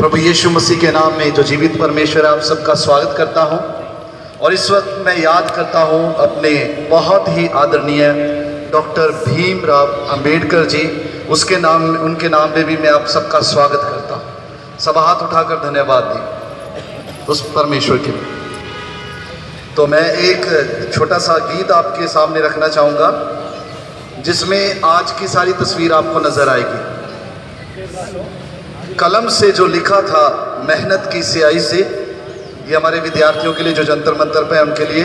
प्रभु यीशु मसीह के नाम में जो जीवित परमेश्वर आप सबका स्वागत करता हूं। और इस वक्त मैं याद करता हूं अपने बहुत ही आदरणीय डॉक्टर भीमराव अंबेडकर जी, उनके नाम पे भी मैं आप सबका स्वागत करता हूं। सब हाथ उठाकर धन्यवाद दें उस परमेश्वर के लिए। तो मैं एक छोटा सा गीत आपके सामने रखना चाहूँगा जिसमें आज की सारी तस्वीर आपको नजर आएगी। कलम से जो लिखा था मेहनत की स्याही से, ये हमारे विद्यार्थियों के लिए जो जंतर मंतर पे है उनके लिए,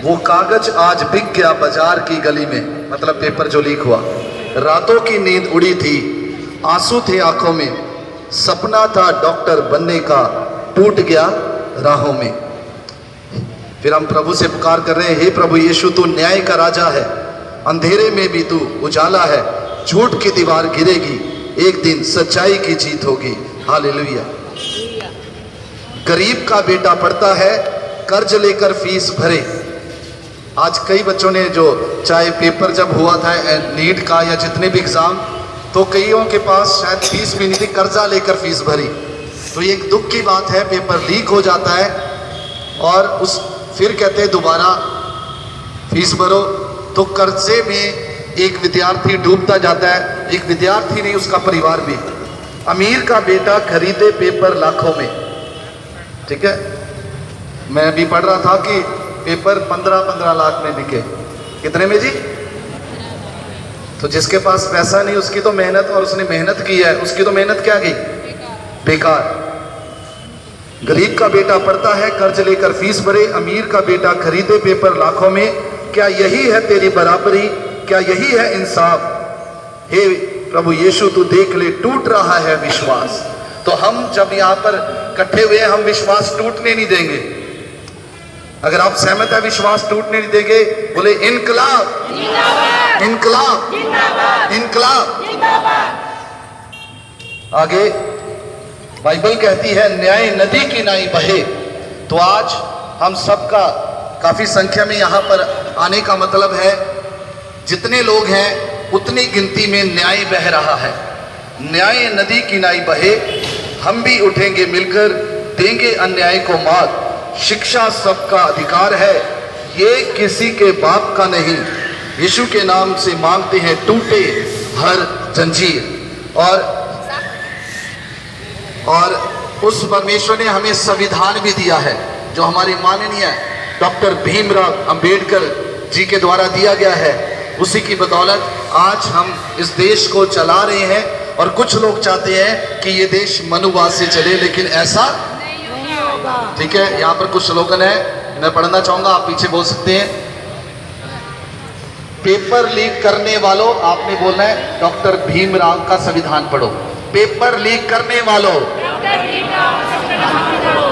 वो कागज आज बिक गया बाजार की गली में, मतलब पेपर जो लीक हुआ। रातों की नींद उड़ी थी, आंसू थे आंखों में, सपना था डॉक्टर बनने का, टूट गया राहों में। फिर हम प्रभु से पुकार कर रहे हैं, हे प्रभु यीशु तू न्याय का राजा है, अंधेरे में भी तू उजाला है, झूठ की दीवार गिरेगी, एक दिन सच्चाई की जीत होगी। हालेलुया। गरीब का बेटा पढ़ता है, कर्ज लेकर फीस भरे। आज कई बच्चों ने जो चाहे पेपर जब हुआ था नीट का या जितने भी एग्जाम, तो कईयों के पास शायद फीस भी नहीं थी, कर्जा लेकर फीस भरी। तो ये एक दुख की बात है, पेपर लीक हो जाता है और फिर कहते हैं दोबारा फीस भरो। तो कर्जे में एक विद्यार्थी डूबता जाता है, एक विद्यार्थी नहीं उसका परिवार भी। अमीर का बेटा खरीदे पेपर लाखों में। ठीक है, मैं भी पढ़ रहा था कि पेपर 15-15 लाख में बिके। कितने में जी? तो जिसके पास पैसा नहीं उसकी तो मेहनत, और उसने मेहनत की है उसकी तो मेहनत क्या गई? बेकार। गरीब का बेटा पढ़ता है, कर्ज लेकर फीस भरे, अमीर का बेटा खरीदे पेपर लाखों में। क्या यही है तेरी बराबरी? क्या यही है इंसाफ? हे प्रभु यीशु तू देख ले, टूट रहा है विश्वास। तो हम जब यहाँ पर इकट्ठे हुए हम विश्वास टूटने नहीं देंगे। अगर आप सहमत है विश्वास टूटने नहीं देंगे, बोले इनकलाब, इनकलाब, इनकलाब। आगे बाइबल कहती है न्याय नदी की नाई बहे। तो आज हम सबका काफी संख्या में यहाँ पर आने का मतलब है, जितने लोग हैं उतनी गिनती में न्याय बह रहा है। न्याय नदी की नाई बहे, हम भी उठेंगे मिलकर, देंगे अन्याय को मात। शिक्षा सबका अधिकार है, ये किसी के बाप का नहीं। यीशु के नाम से मांगते हैं, टूटे हर जंजीर। और उस परमेश्वर ने हमें संविधान भी दिया है जो हमारे माननीय डॉक्टर भीमराव अंबेडकर जी के द्वारा दिया गया है। उसी की बदौलत आज हम इस देश को चला रहे हैं। और कुछ लोग चाहते हैं कि ये देश मनुवाद से चले, लेकिन ऐसा नहीं होगा। ठीक है, यहाँ पर कुछ स्लोगन है, मैं पढ़ना चाहूंगा, आप पीछे बोल सकते हैं। पेपर लीक करने वालों, आपने बोलना है डॉक्टर भीमराव का संविधान पढ़ो। पेपर लीक करने वालों,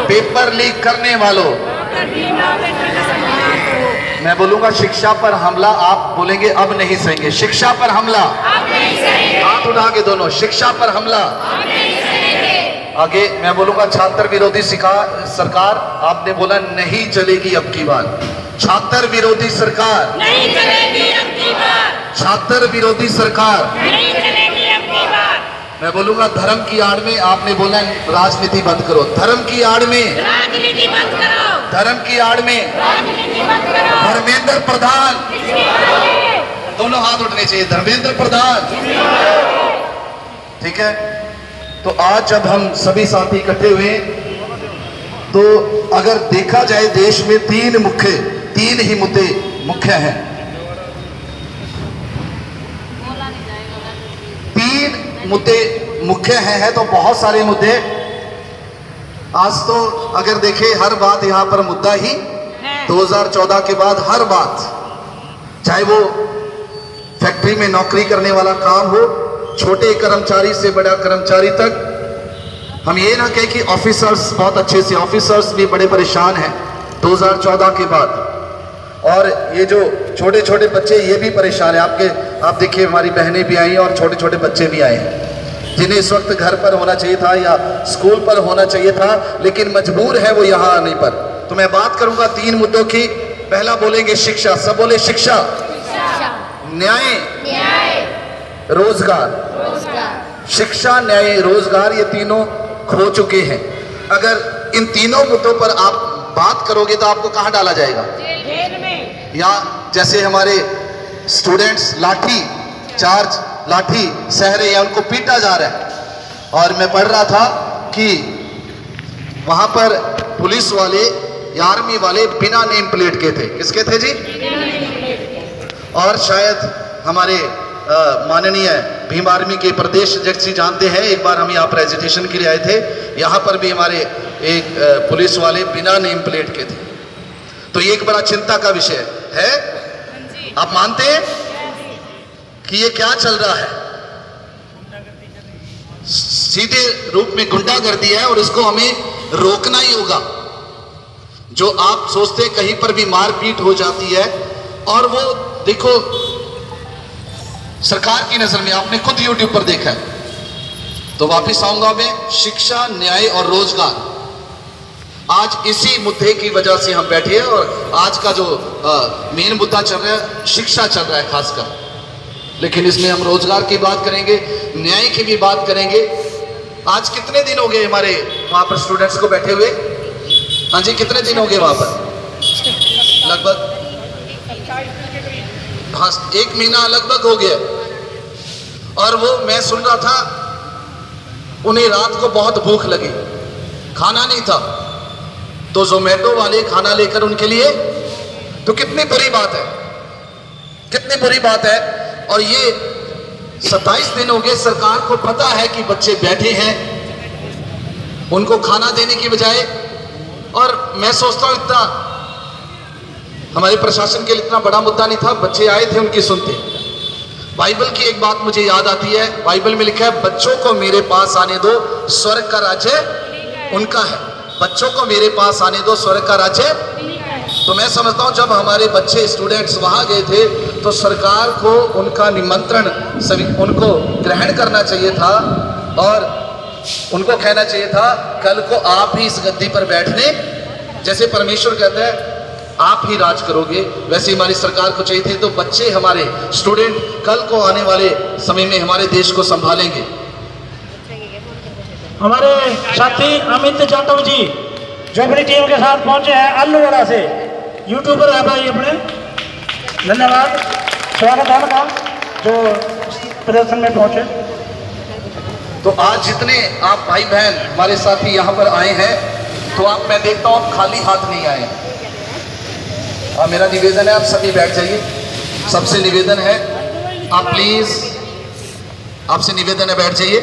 पेपर लीक करने वालों। मैं बोलूंगा शिक्षा पर हमला, आप बोलेंगे अब नहीं सहेंगे। शिक्षा पर हमला, हाथ उठा के दोनों, शिक्षा पर हमला। आगे मैं बोलूंगा छात्र विरोधी सरकार, आपने बोला नहीं चलेगी अब की बार। छात्र विरोधी सरकार नहीं चलेगी अब की बार। छात्र विरोधी सरकार नहीं चलेगी अब की बार। मैं बोलूंगा धर्म की आड़ में, आपने बोला राजनीति बंद करो। धर्म की आड़ में राजनीति बंद करो। धर्म की आड़ में राजनीति बंद करो। धर्मेंद्र प्रधान, दोनों हाथ उठने चाहिए। धर्मेंद्र प्रधान, ठीक है। तो आज जब हम सभी साथी इकट्ठे हुए, तो अगर देखा जाए देश में तीन ही मुद्दे मुख्य हैं। तीन मुद्दे मुख्य हैं तो बहुत सारे मुद्दे। आज तो अगर देखें हर बात यहाँ पर मुद्दा ही, 2014 के बाद हर बात, चाहे वो फैक्ट्री में नौकरी करने वाला काम हो, छोटे कर्मचारी से बड़ा कर्मचारी तक। हम ये ना कहें कि ऑफिसर्स बहुत अच्छे से, ऑफिसर्स भी बड़े परेशान हैं 2014 के बाद। और ये जो छोटे छोटे बच्चे ये भी परेशान हैं। आप देखिए हमारी बहनें भी आई और छोटे छोटे बच्चे भी आए हैं जिन्हें इस वक्त घर पर होना चाहिए था या स्कूल पर होना चाहिए था, लेकिन मजबूर है वो यहाँ आने पर। तो मैं बात करूंगा तीन मुद्दों की। पहला बोलेंगे शिक्षा, सब बोले शिक्षा। न्याय, रोजगार। शिक्षा, न्याय, रोजगार, ये तीनों खो चुके हैं। अगर इन तीनों मुद्दों पर आप बात करोगे तो आपको कहां डाला जाएगा? जेल में। या जैसे हमारे स्टूडेंट्स लाठी चार्ज, लाठी सहरे, या उनको पीटा जा रहा है। और मैं पढ़ रहा था कि वहां पर पुलिस वाले या आर्मी वाले बिना नेम प्लेट के थे। किसके थे जी? और शायद हमारे माननीय भीम आर्मी के प्रदेश अध्यक्ष जी जानते हैं, एक बार हम यहाँ प्रेजेंटेशन के लिए आए थे, यहाँ पर भी हमारे एक पुलिस वाले बिना नेम प्लेट के थे। तो ये एक बड़ा चिंता का विषय है। आप मानते हैं कि ये क्या चल रहा है? सीधे रूप में गुंडागर्दी है और इसको हमें रोकना ही होगा। जो आप सोचते कहीं पर भी मारपीट हो जाती है, और वो देखो सरकार की नजर में, आपने खुद यूट्यूब पर देखा है। तो वापिस आऊंगा मैं, शिक्षा, न्याय और रोजगार। आज इसी मुद्दे की वजह से हम बैठे हैं, और आज का जो मेन मुद्दा चल रहा है शिक्षा चल रहा है खासकर, लेकिन इसमें हम रोजगार की बात करेंगे, न्याय की भी बात करेंगे। आज कितने दिन हो गए हमारे वहां पर स्टूडेंट्स को बैठे हुए? हाँ जी, कितने दिन हो गए वहां पर? लगभग हाँ 1 महीना लगभग हो गया। और वो मैं सुन रहा था, उन्हें रात को बहुत भूख लगी, खाना नहीं था, तो जोमेटो वाले खाना लेकर उनके लिए, तो कितनी बुरी बात है, कितनी बुरी बात है। और ये 27 दिन हो गए, सरकार को पता है कि बच्चे बैठे हैं, उनको खाना देने की बजाय। और मैं सोचता हूं इतना हमारे प्रशासन के लिए इतना बड़ा मुद्दा नहीं था, बच्चे आए थे उनकी सुनते। बाइबल की एक बात मुझे याद आती है, बाइबल में लिखा है, बच्चों को मेरे पास आने दो, स्वर्ग का राज्य उनका है। बच्चों को मेरे पास आने दो, स्वर्ग का राज्य। तो मैं समझता हूं जब हमारे बच्चे स्टूडेंट्स वहां गए थे, तो सरकार को उनका निमंत्रण सभी उनको ग्रहण करना चाहिए था, और उनको कहना चाहिए था कल को आप ही इस गद्दी पर बैठने, जैसे परमेश्वर कहता है आप ही राज करोगे, वैसे हमारी सरकार को चाहिए थे। तो बच्चे हमारे स्टूडेंट कल को आने वाले समय में हमारे देश को संभालेंगे। हमारे साथी अमित जाटव जी जो अपनी टीम के साथ पहुंचे हैं अल्लूवाड़ा से, यूट्यूबर है भाई अपने, धन्यवाद, स्वागत है उनका जो प्रदर्शन में पहुंचे। तो आज जितने आप भाई बहन हमारे साथी यहाँ पर आए हैं, तो आप, मैं देखता हूँ आप खाली हाथ नहीं आए। मेरा निवेदन है आप सभी बैठ जाइए, सबसे निवेदन है आप प्लीज, आपसे निवेदन है बैठ जाइए।